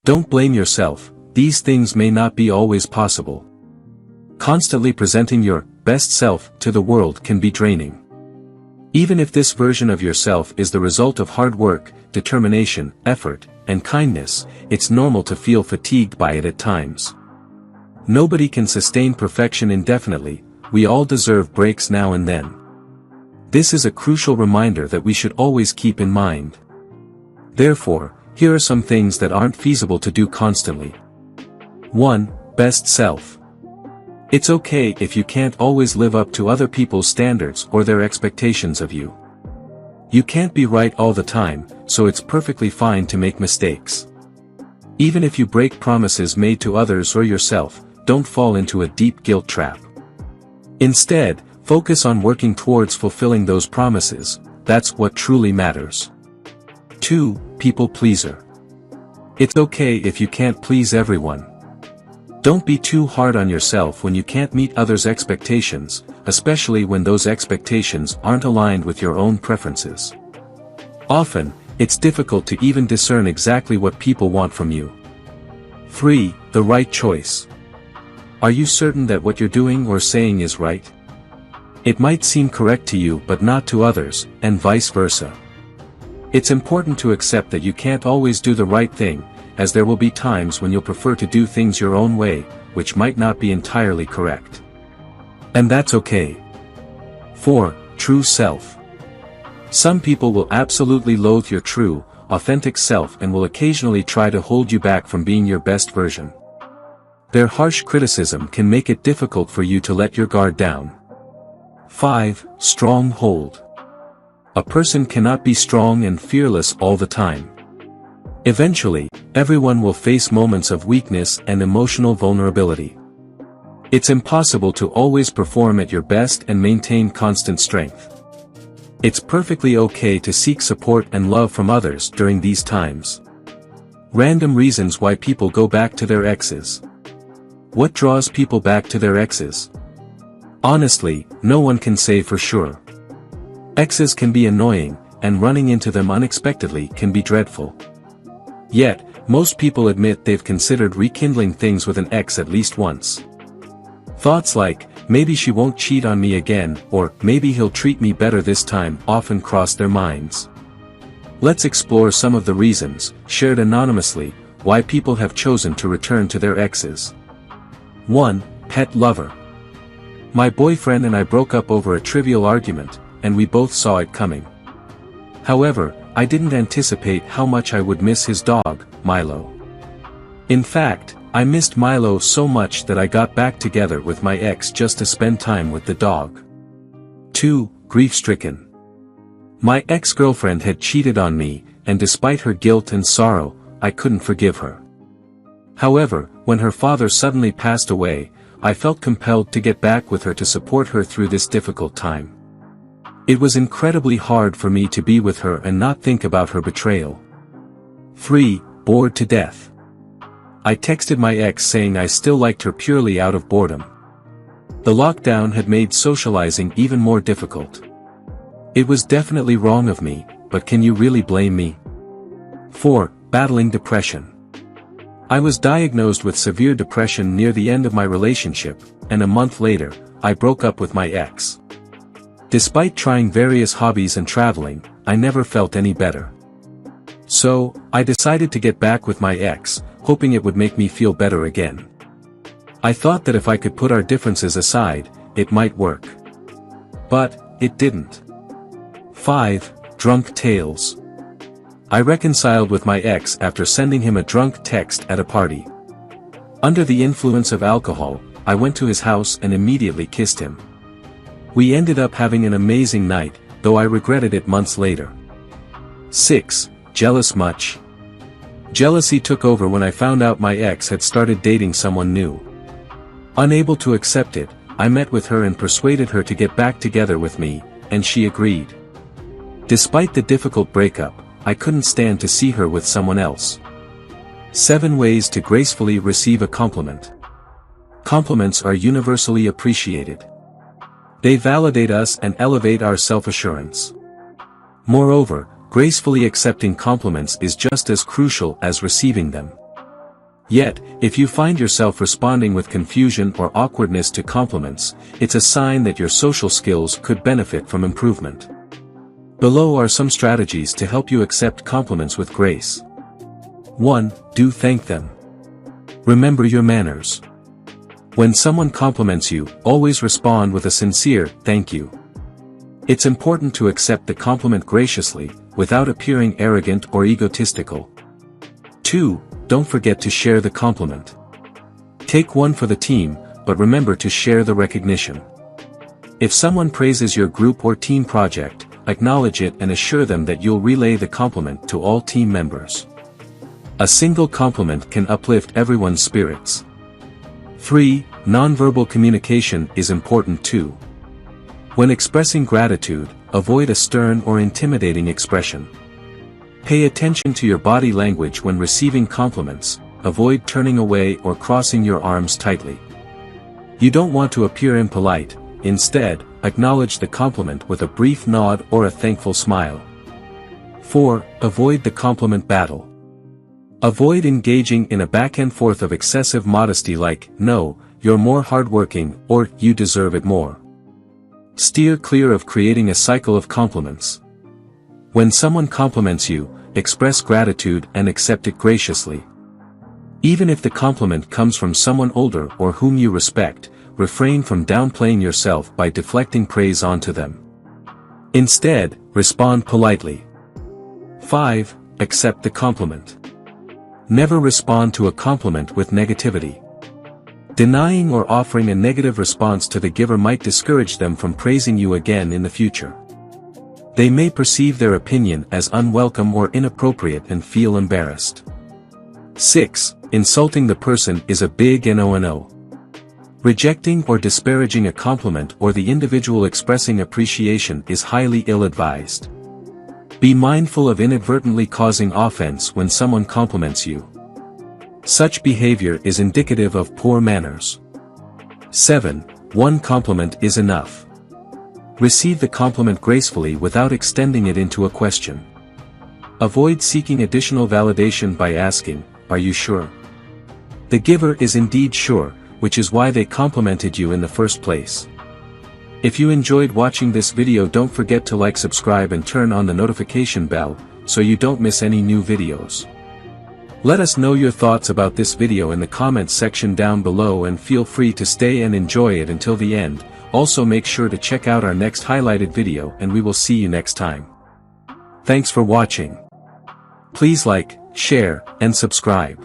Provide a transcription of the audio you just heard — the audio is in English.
Don't blame yourself, these things may not be always possible. Constantly presenting your best self to the world can be draining. Even if this version of yourself is the result of hard work, determination, effort, and kindness, it's normal to feel fatigued by it at times. Nobody can sustain perfection indefinitely, we all deserve breaks now and then. This is a crucial reminder that we should always keep in mind. Therefore, here are some things that aren't feasible to do constantly. 1. Best self. It's okay if you can't always live up to other people's standards or their expectations of you. You can't be right all the time, so it's perfectly fine to make mistakes. Even if you break promises made to others or yourself, don't fall into a deep guilt trap. Instead, focus on working towards fulfilling those promises, that's what truly matters. 2. People pleaser. It's okay if you can't please everyone. Don't be too hard on yourself when you can't meet others' expectations, especially when those expectations aren't aligned with your own preferences. Often, it's difficult to even discern exactly what people want from you. 3. The right choice. Are you certain that what you're doing or saying is right? It might seem correct to you but not to others, and vice versa. It's important to accept that you can't always do the right thing, as there will be times when you'll prefer to do things your own way, which might not be entirely correct. And that's okay. 4. True self. Some people will absolutely loathe your true, authentic self and will occasionally try to hold you back from being your best version. Their harsh criticism can make it difficult for you to let your guard down. 5. Strong hold. A person cannot be strong and fearless all the time. Eventually, everyone will face moments of weakness and emotional vulnerability. It's impossible to always perform at your best and maintain constant strength. It's perfectly okay to seek support and love from others during these times. Random reasons why people go back to their exes. What draws people back to their exes? Honestly, no one can say for sure. Exes can be annoying, and running into them unexpectedly can be dreadful. Yet, most people admit they've considered rekindling things with an ex at least once. Thoughts like, maybe she won't cheat on me again, or maybe he'll treat me better this time, often cross their minds. Let's explore some of the reasons, shared anonymously, why people have chosen to return to their exes. 1. Pet lover. My boyfriend and I broke up over a trivial argument, and we both saw it coming. However, I didn't anticipate how much I would miss his dog, Milo. In fact, I missed Milo so much that I got back together with my ex just to spend time with the dog. 2. Grief-stricken. My ex-girlfriend had cheated on me, and despite her guilt and sorrow, I couldn't forgive her. However, when her father suddenly passed away, I felt compelled to get back with her to support her through this difficult time. It was incredibly hard for me to be with her and not think about her betrayal. 3. Bored to death. I texted my ex saying I still liked her purely out of boredom. The lockdown had made socializing even more difficult. It was definitely wrong of me, but can you really blame me? 4. Battling depression. I was diagnosed with severe depression near the end of my relationship, and a month later, I broke up with my ex. Despite trying various hobbies and traveling, I never felt any better. So, I decided to get back with my ex, hoping it would make me feel better again. I thought that if I could put our differences aside, it might work. But, it didn't. 5. Drunk tales. I reconciled with my ex after sending him a drunk text at a party. Under the influence of alcohol, I went to his house and immediately kissed him. We ended up having an amazing night, though I regretted it months later. 6. Jealous much. Jealousy took over when I found out my ex had started dating someone new. Unable to accept it, I met with her and persuaded her to get back together with me, and she agreed. Despite the difficult breakup, I couldn't stand to see her with someone else. 7 ways to gracefully receive a compliment. Compliments are universally appreciated. They validate us and elevate our self-assurance. Moreover, gracefully accepting compliments is just as crucial as receiving them. Yet, if you find yourself responding with confusion or awkwardness to compliments, it's a sign that your social skills could benefit from improvement. Below are some strategies to help you accept compliments with grace. 1. Do thank them. Remember your manners. When someone compliments you, always respond with a sincere, thank you. It's important to accept the compliment graciously, without appearing arrogant or egotistical. 2. Don't forget to share the compliment. Take one for the team, but remember to share the recognition. If someone praises your group or team project, acknowledge it and assure them that you'll relay the compliment to all team members. A single compliment can uplift everyone's spirits. 3. Nonverbal communication is important too. When expressing gratitude, avoid a stern or intimidating expression. Pay attention to your body language when receiving compliments, avoid turning away or crossing your arms tightly. You don't want to appear impolite, instead, acknowledge the compliment with a brief nod or a thankful smile. 4. Avoid the compliment battle. Avoid engaging in a back and forth of excessive modesty like, no, you're more hardworking, or you deserve it more. Steer clear of creating a cycle of compliments. When someone compliments you, express gratitude and accept it graciously. Even if the compliment comes from someone older or whom you respect, refrain from downplaying yourself by deflecting praise onto them. Instead, respond politely. 5. Accept the compliment. Never respond to a compliment with negativity. Denying or offering a negative response to the giver might discourage them from praising you again in the future. They may perceive their opinion as unwelcome or inappropriate and feel embarrassed. 6. Insulting the person is a big no-no. Rejecting or disparaging a compliment or the individual expressing appreciation is highly ill-advised. Be mindful of inadvertently causing offense when someone compliments you. Such behavior is indicative of poor manners. 7. One compliment is enough. Receive the compliment gracefully without extending it into a question. Avoid seeking additional validation by asking, "Are you sure?" The giver is indeed sure, which is why they complimented you in the first place. If you enjoyed watching this video, don't forget to like, subscribe and turn on the notification bell, so you don't miss any new videos. Let us know your thoughts about this video in the comments section down below and feel free to stay and enjoy it until the end. Also make sure to check out our next highlighted video and we will see you next time. Thanks for watching. Please like, share, and subscribe.